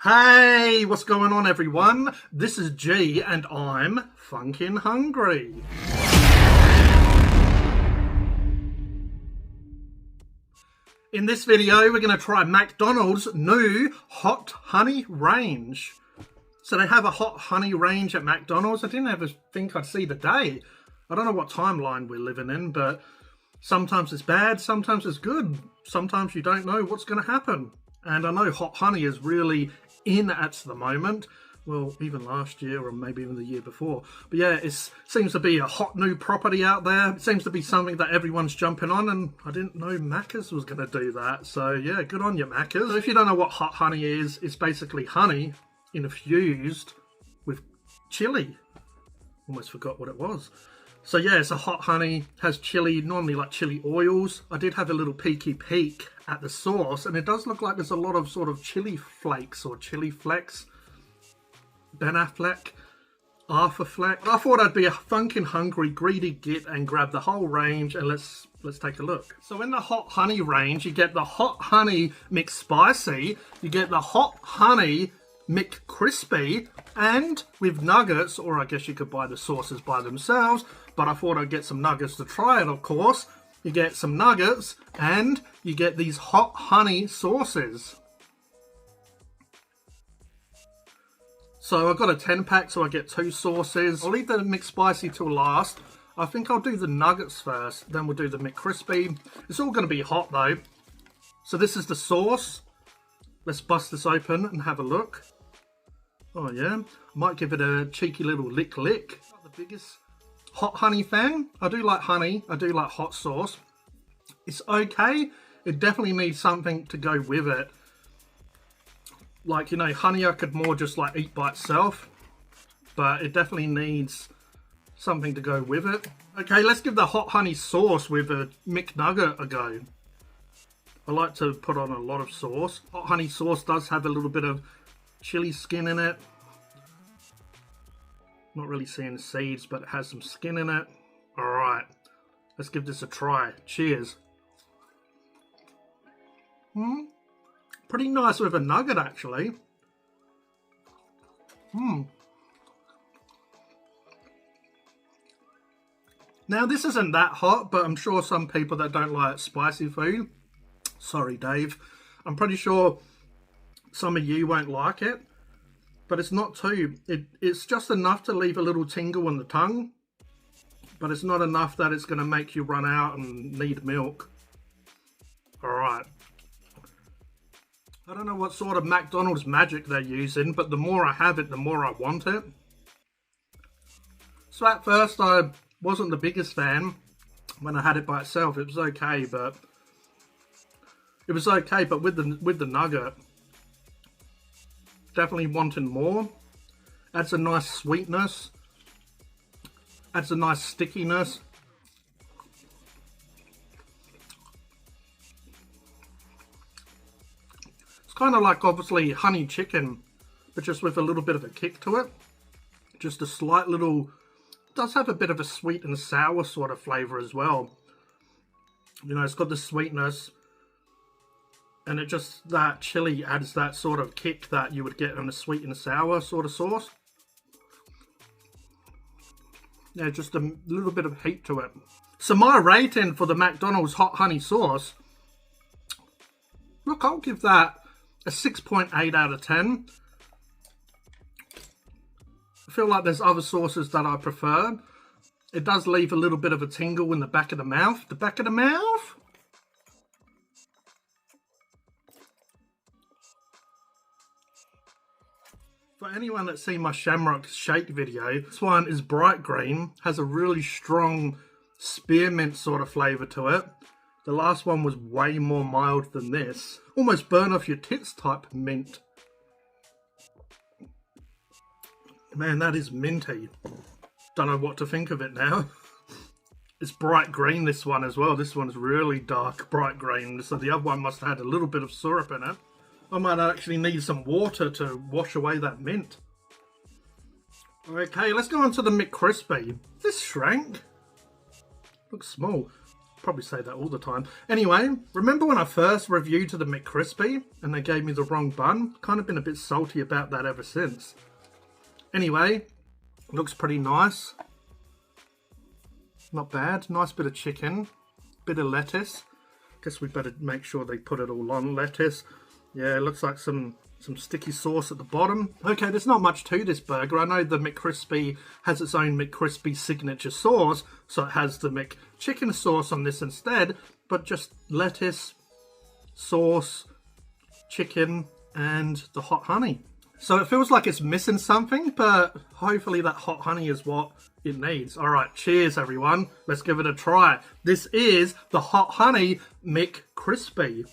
Hey, what's going on everyone? This is G and I'm Phunken hungry. In this video, we're going to try McDonald's new hot honey range. So they have a hot honey range at McDonald's. I didn't ever think I'd see the day. I don't know what timeline we're living in, but sometimes it's bad, sometimes it's good. Sometimes you don't know what's going to happen. And I know hot honey is really in at the moment. Well, even last year or maybe even the year before. But yeah, it seems to be a hot new property out there. It seems to be something that everyone's jumping on, and I didn't know Maccas was going to do that. So yeah, good on you, Maccas. So if you don't know what hot honey is, it's basically honey infused with chili. Almost forgot what it was. So yeah, it's a hot honey, has chili, normally like chili oils. I did have a little peeky peek at the sauce, and it does look like there's a lot of sort of chili flakes or chili flecks. Ben Affleck, Arthur Fleck. I thought I'd be a funkin' hungry, greedy git and grab the whole range, and let's take a look. So in the hot honey range, you get the hot honey McSpicy, you get the hot honey McCrispy, and with nuggets, or I guess you could buy the sauces by themselves, but I thought I'd get some nuggets to try it, of course. You get some nuggets, and you get these hot honey sauces. So I've got a 10-pack, so I get 2 sauces. I'll leave the McSpicy till last. I think I'll do the nuggets first, then we'll do the McCrispy. It's all going to be hot, though. So this is the sauce. Let's bust this open and have a look. Oh, yeah. I might give it a cheeky little lick. Not the biggest hot honey fan. I do like honey. I do like hot sauce. It's okay. It definitely needs something to go with it. Like, you know, honey I could more just like eat by itself, but it definitely needs something to go with it. Okay, let's give the hot honey sauce with a McNugget a go. I like to put on a lot of sauce. Hot honey sauce does have a little bit of chili skin in it. Not really seeing seeds, but it has some skin in it. Alright, let's give this a try. Cheers. Pretty nice with a nugget, actually. Now, this isn't that hot, but I'm sure some people that don't like spicy food, sorry, Dave, I'm pretty sure some of you won't like it, but it's not too, it's just enough to leave a little tingle on the tongue, but it's not enough that it's going to make you run out and need milk. Alright. I don't know what sort of McDonald's magic they're using, but the more I have it, the more I want it. So at first, I wasn't the biggest fan when I had it by itself. It was okay, but with the nugget, definitely wanting more. Adds a nice sweetness. Adds a nice stickiness. Kind of like obviously honey chicken, but just with a little bit of a kick to it. Just a slight little, does have a bit of a sweet and sour sort of flavour as well. You know, it's got the sweetness, and it just, that chili adds that sort of kick that you would get on a sweet and sour sort of sauce. Yeah, just a little bit of heat to it. So my rating for the McDonald's hot honey sauce, look, I'll give that a 6.8 out of 10. I feel like there's other sauces that I prefer. It does leave a little bit of a tingle in the back of the mouth. The back of the mouth? For anyone that's seen my Shamrock Shake video, this one is bright green, has a really strong spearmint sort of flavour to it. The last one was way more mild than this. Almost burn off your tits type mint. Man, that is minty. Don't know what to think of it now. It's bright green, this one as well. This one's really dark, bright green. So the other one must have had a little bit of syrup in it. I might actually need some water to wash away that mint. Okay, let's go on to the McCrispy. This shrank. Looks small. Probably say that all the time. Anyway, remember when I first reviewed the McCrispy and they gave me the wrong bun? Kind of been a bit salty about that ever since. Anyway, looks pretty nice. Not bad. Nice bit of chicken. Bit of lettuce. Guess we better make sure they put it all on. Lettuce. Yeah, it looks like some sticky sauce at the bottom. Okay, there's not much to this burger. I know the McCrispy has its own McCrispy signature sauce, so it has the McChicken sauce on this instead, but just lettuce, sauce, chicken, and the hot honey. So it feels like it's missing something, but hopefully that hot honey is what it needs. All right, cheers everyone. Let's give it a try. This is the hot honey McCrispy.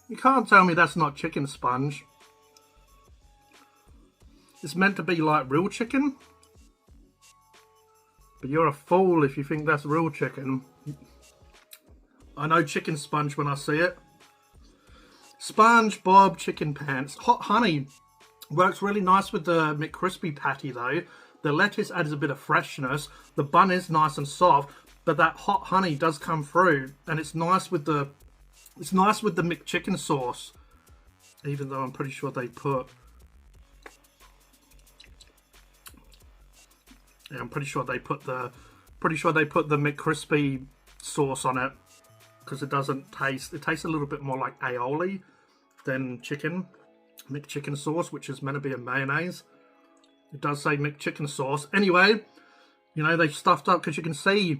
You can't tell me that's not chicken sponge. It's meant to be like real chicken. But you're a fool if you think that's real chicken. I know chicken sponge when I see it. SpongeBob chicken pants. Hot honey works really nice with the McCrispy patty though. The lettuce adds a bit of freshness. The bun is nice and soft, but that hot honey does come through, and it's nice with the McChicken sauce. Even though I'm pretty sure they put, I'm pretty sure they put the McCrispy sauce on it, because it doesn't taste. It tastes a little bit more like aioli than chicken. McChicken sauce, which is meant to be a mayonnaise. It does say McChicken sauce. Anyway, you know, they stuffed up, because you can see it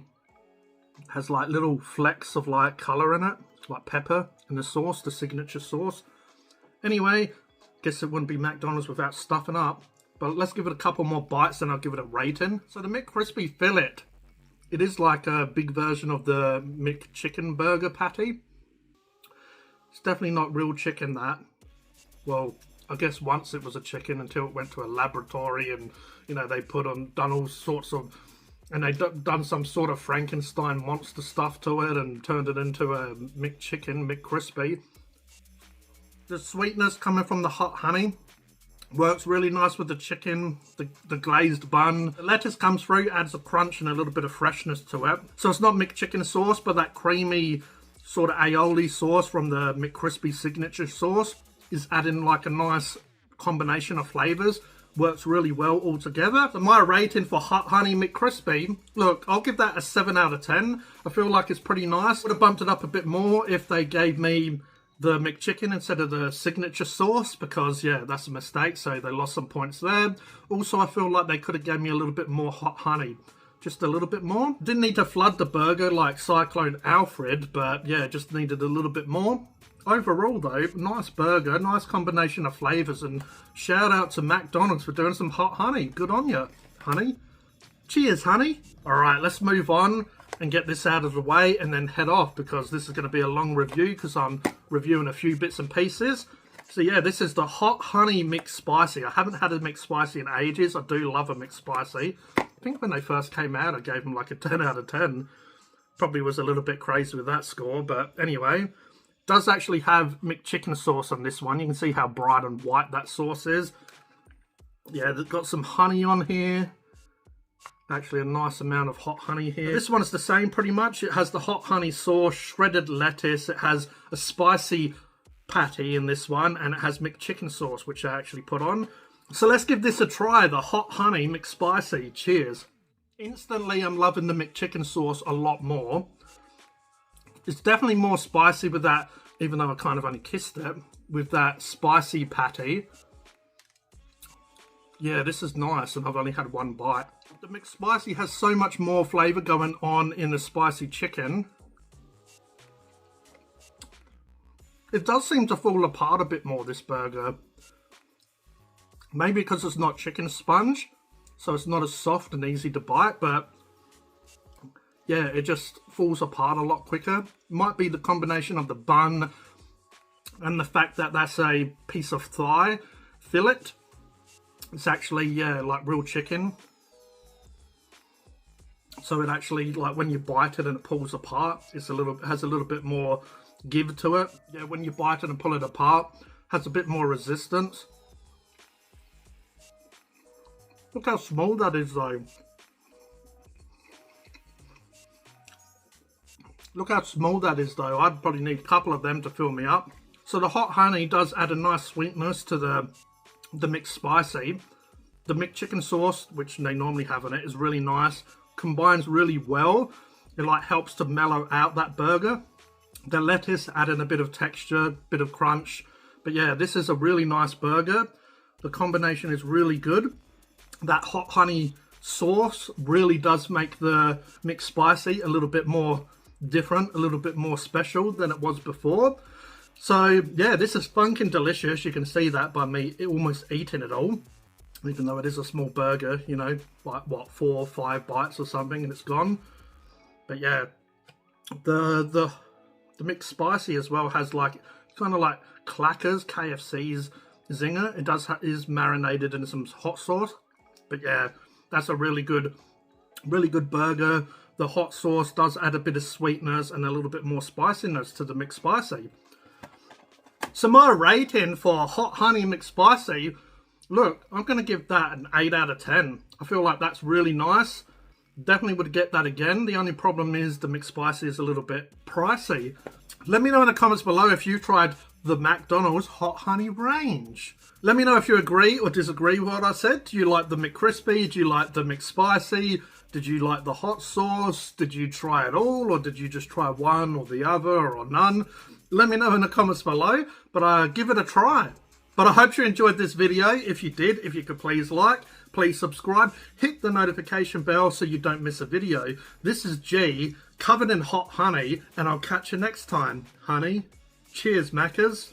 has like little flecks of like colour in it, like pepper in the sauce, the signature sauce. Anyway, guess it wouldn't be McDonald's without stuffing up. But let's give it a couple more bites and I'll give it a rating. So the McCrispy fillet, it is like a big version of the McChicken burger patty. It's definitely not real chicken, that. Well, I guess once it was a chicken until it went to a laboratory and, you know, they done all sorts of, and they done some sort of Frankenstein monster stuff to it and turned it into a McChicken, McCrispy. The sweetness coming from the hot honey works really nice with the chicken, the glazed bun. The lettuce comes through, adds a crunch and a little bit of freshness to it. So it's not McChicken sauce, but that creamy sort of aioli sauce from the McCrispy signature sauce is adding like a nice combination of flavours. Works really well all together. So my rating for Hot Honey McCrispy, look, I'll give that a 7 out of 10. I feel like it's pretty nice. Would have bumped it up a bit more if they gave me the McChicken instead of the signature sauce, because yeah, that's a mistake, so they lost some points there. Also, I feel like they could have given me a little bit more hot honey. Just a little bit more. Didn't need to flood the burger like Cyclone Alfred, but yeah, just needed a little bit more. Overall though, nice burger, nice combination of flavours, and shout out to McDonald's for doing some hot honey. Good on you, honey. Cheers, honey. Alright, let's move on and get this out of the way and then head off, because this is going to be a long review because I'm reviewing a few bits and pieces. So yeah, this is the Hot Honey McSpicy. I haven't had a McSpicy in ages. I do love a McSpicy. I think when they first came out, I gave them like a 10 out of 10. Probably was a little bit crazy with that score, but anyway. Does actually have McChicken sauce on this one. You can see how bright and white that sauce is. Yeah, they've got some honey on here. Actually, a nice amount of hot honey here. This one is the same pretty much. It has the hot honey sauce, shredded lettuce. It has a spicy patty in this one, and it has McChicken sauce, which I actually put on. So let's give this a try, the Hot Honey McSpicy. Cheers. Instantly, I'm loving the McChicken sauce a lot more. It's definitely more spicy with that, even though I kind of only kissed it, with that spicy patty. Yeah, this is nice, and I've only had one bite. The McSpicy has so much more flavour going on in the spicy chicken. It does seem to fall apart a bit more, this burger. Maybe because it's not chicken sponge, so it's not as soft and easy to bite, but yeah, it just falls apart a lot quicker. Might be the combination of the bun and the fact that that's a piece of thigh fillet. It's actually, yeah, like real chicken. So it actually, like when you bite it and it pulls apart, has a little bit more give to it. Yeah, when you bite it and pull it apart, has a bit more resistance. Look how small that is though. Look how small that is though. I'd probably need a couple of them to fill me up. So the hot honey does add a nice sweetness to the McSpicy. The McChicken sauce, which they normally have in it, is really nice. Combines really well. It like helps to mellow out that burger. The lettuce adding a bit of texture, bit of crunch. But yeah, this is a really nice burger. The combination is really good. That hot honey sauce really does make the McSpicy a little bit more different, a little bit more special than it was before. So yeah, this is funkin' delicious. You can see that by me almost eating it all, even though it is a small burger, you know, like what, 4 or 5 bites or something and it's gone. But yeah, the McSpicy as well has like kind of like Clackers, KFC's zinger. It is marinated in some hot sauce. But yeah, that's a really good burger. The hot sauce does add a bit of sweetness and a little bit more spiciness to the McSpicy. So my rating for Hot Honey McSpicy, look, I'm going to give that an 8 out of 10. I feel like that's really nice. Definitely would get that again. The only problem is the McSpicy is a little bit pricey. Let me know in the comments below if you tried the McDonald's Hot Honey range. Let me know if you agree or disagree with what I said. Do you like the McCrispy? Do you like the McSpicy? Did you like the hot sauce? Did you try it all, or did you just try one or the other or none? Let me know in the comments below, but give it a try. But I hope you enjoyed this video. If you did, if you could please like, please subscribe, hit the notification bell so you don't miss a video. This is G, covered in hot honey, and I'll catch you next time, honey. Cheers, Maccas.